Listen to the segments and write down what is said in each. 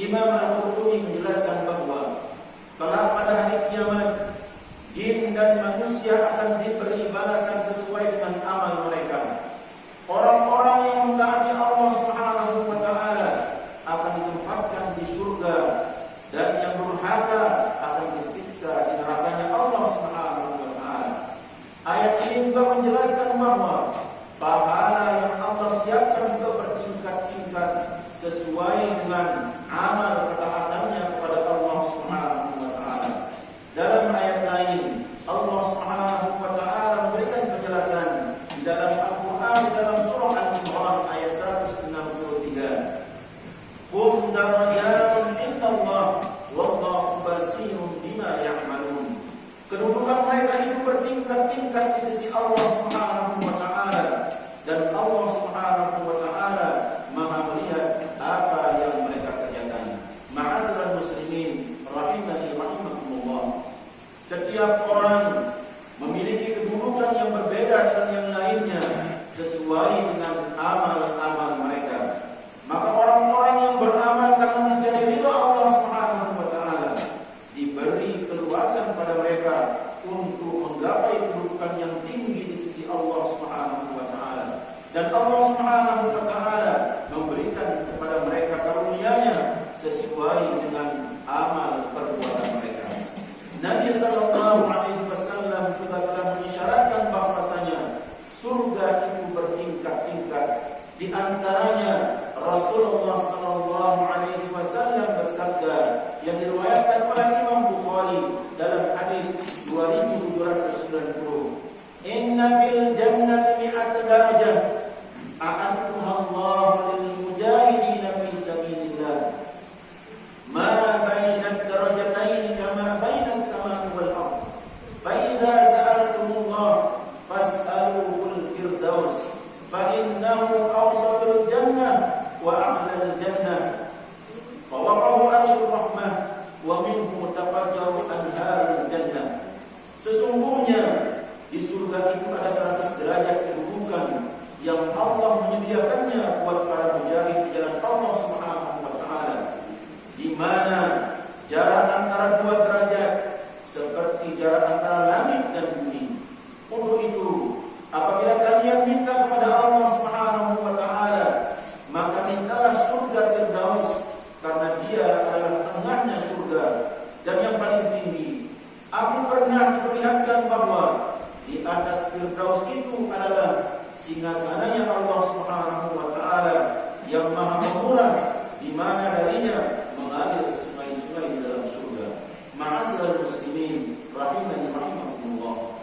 Imam Al-Qurtubi menjelaskan bahwa kelak pada hari kiamat, jin dan manusia akan diberi balasan sesuai dengan amal mereka. Orang-orang yang mentaati Allah Subhanahu wa taala akan ditempatkan di surga, dan yang durhaka akan disiksa di nerakanya Allah Subhanahu wa taala. Ayat ini juga menjelaskan bahwa pahala yang Allah siapkan juga bertingkat-tingkat sesuai dengan amal ketaatannya kepada Allah Subhanahu wa taala. Dalam ayat lain, Allah Subhanahu wa taala memberikan penjelasan di dalam Al-Qur'an, dalam surah Al-Imran ayat 163. Hum darajatun indallah wallahu basirun bima ya'malun. Kedudukan mereka itu bertingkat-tingkat di sisi Allah Subhanahu wa taala, dan Allah Subhanahu wa taala Maha melihat apa yang mereka kerjakan. Ma'asyiral muslimin rahimani rahimakumullah. Setiap orang memiliki kedudukan yang berbeda dengan yang lainnya sesuai dengan amal-amal mereka. Maka orang-orang yang beramal karena mencari ridha Allah Subhanahu wa taala diberi keluasan pada mereka untuk menggapai kedudukan yang tinggi di sisi Allah Subhanahu wa taala. Dan Allah Subhanahu wa taala memberikan kepada mereka karunia-Nya sesuai dengan amal perbuatan mereka. Nabi sallallahu alaihi wasallam juga telah mengisyaratkan bahwasanya surga itu bertingkat-tingkat. Di antaranya Rasulullah sallallahu alaihi wasallam bersabda yang diriwayatkan oleh Imam Bukhari dalam hadis 2290, "Inna fil jannati mi'ata darajah a'addaha Allah lil mujahidin fi sabilillah. Ma baina ad-darajatayn kama baina as-samai wal ardh. Fa idza sa'altumullah fas'aluhul firdaus fa innahu awsatul jannah wa a'lal jannah. Fawaqahu arsyur rahmah wa minhu tafajjaru anharul jannah." Sesungguhnya di surga itu ada 100 derajat kedudukan yang Allah menyediakannya buat para mujahid di jalan Allah Subhanahu wa taala, di mana jarak antara 2 derajat seperti jarak antara langit dan bumi. Untuk itu, apabila kalian minta kepada Allah Subhanahu wa taala, maka mintalah surga Firdaus, karena dia adalah tengahnya surga dan yang paling tinggi. Aku pernah diperlihatkan bahwa di atas Firdaus itu adalah singgasananya Allah Subhanahu wa taala yang Maha Pemurah, di mana darinya mengalir sungai-sungai di dalam surga. Ma'asyiral muslimin rahimani rahimakumullah.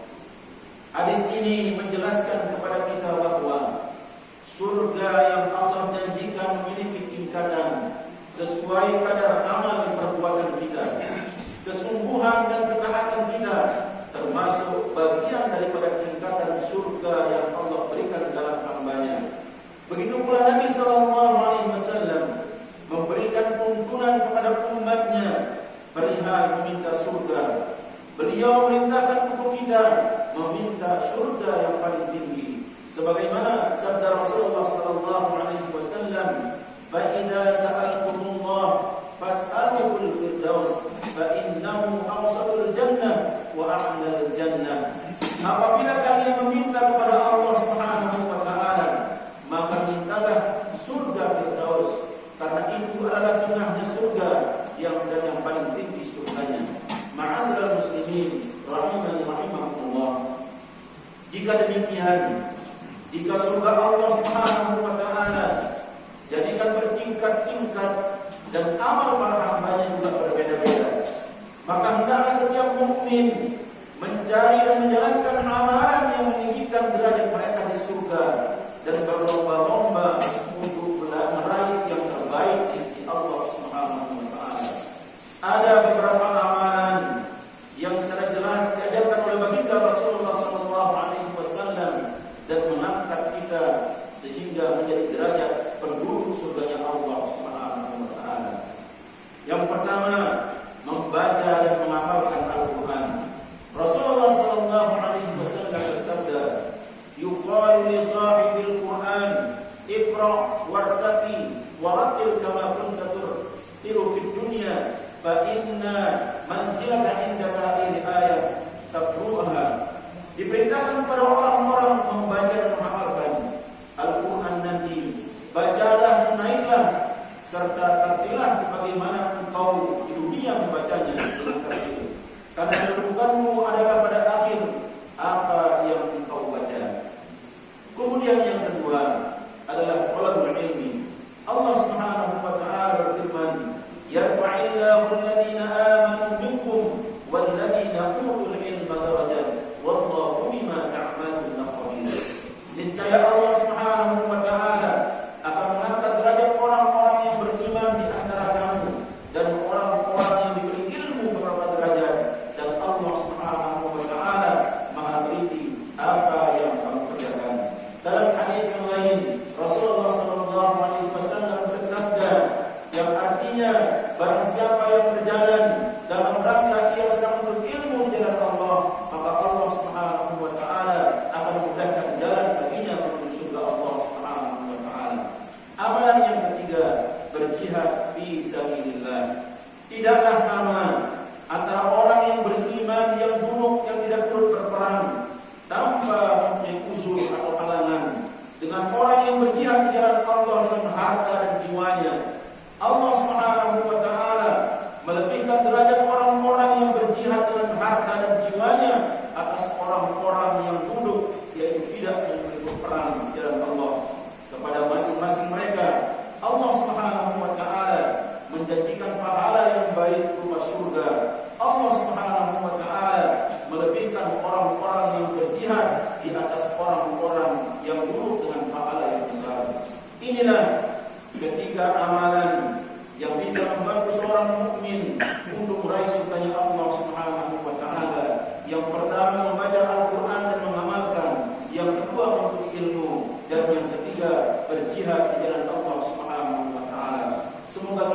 Hadis ini menjelaskan kepada kita bahwa surga yang Allah janjikan memiliki tingkatan sesuai kadar amal perbuatan kita, kesungguhan dan ketaatan kita, termasuk bagian daripada tingkatan surga yang Allah berikan dalam hamba-Nya. Begitu pula Nabi sallallahu alaihi wasallam memberikan tuntunan kepada umat-Nya perihal meminta surga. Beliau merintahkan untuk kita meminta surga yang paling tinggi, sebagaimana sabda Rasulullah sallallahu alaihi wasallam, "Fa idza sa'altumullah fas'aluhul firdaus fa innahu awsatul jannah wa a'lal jannah." Apabila kalian meminta kepada Allah Subhanahu wa taala, maka mintalah surga Firdaus, karena itu adalah tengahnya surga dan yang paling tinggi surganya. Ma'asyiral muslimin rahimani rahimakumullah. Jika demikian, jika surga Allah Subhanahu wa taala jadikan bertingkat-tingkat dan amal para hamba-Nya juga berbeda-beda, maka hendaklah setiap mukmin mencari dan menjalankan amalan yang meninggikan derajat mereka di surga dan berlomba-lomba untuk meraih yang terbaik di sisi Allah Subhanahu wa taala. Ada beberapa amalan yang secara jelas diajarkan oleh baginda Rasulullah sallallahu alaihi wasallam dan mengangkat kita sehingga menjadi derajat penduduk surganya Allah Subhanahu wa taala. Yang pertama, membaca dan menghafalkan Al-Qur'an. Rasulullah sallallahu alaihi wasallam bersabda, "Yuqalu li sahibil Qur'an, iqra wartaqi warattil kama kunta turtilu fil serta terpilah sebagaimana engkau di dunia membacanya dengan terpilih. Karena kedudukanmu adalah pada akhir apa yang engkau baca. Kemudian yang kedua adalah talabul ilmi. Allah Subhanahu wa taala berfirman, "Yarfa'illahu alladhina amanu minkum walladzina utul ilma darajat, wallahu bima ta'maluna khabir." Niscaya Allah Subhanahu wa taala akan mengangkat derajat orang-orang yang beriman di antara kamu dan orang-orang yang diberi ilmu beberapa derajat, dan Allah Subhanahu wa taala Maha teliti apa yang kamu kerjakan. Dalam hadis yang lain, Rasulullah sallallahu alaihi wasallam bersabda yang artinya barang siapa yang berjalan dalam rangka ia sedang berilmu di jalan Allah, maka Allah Subhanahu wa taala akan memudahkan jalan baginya menuju surga Allah Subhanahu wa taala. Amalan yang ketiga, berjihad fi sabilillah. Tidaklah sama antara orang yang beriman yang buruk yang tidak turut berperang tanpa mempunyai uzur atau halangan dengan orang yang berjihad di jalan Allah dengan harta dan jiwanya. Allah Subhanahu wa taala melebihkan derajat orang-orang yang berjihad dengan harta dan jiwanya atas orang-orang yang duduk yaitu tidak ikut perang di jalan Allah. Kepada masing-masing mereka Allah Subhanahu wa taala menjanjikan pahala yang baik berupa surga. Allah Subhanahu wa taala melebihkan orang-orang yang berjihad di atas orang-orang yang duduk dengan pahala yang besar. Inilah ketiga amalan yang bisa membantu seorang mukmin untuk meraih surganya Allah Subhanahu wa taala. Yang pertama, membaca Al-Qur'an dan mengamalkan. Yang kedua, menuntut ilmu, dan yang ketiga, berjihad di jalan Allah Subhanahu wa taala. Semoga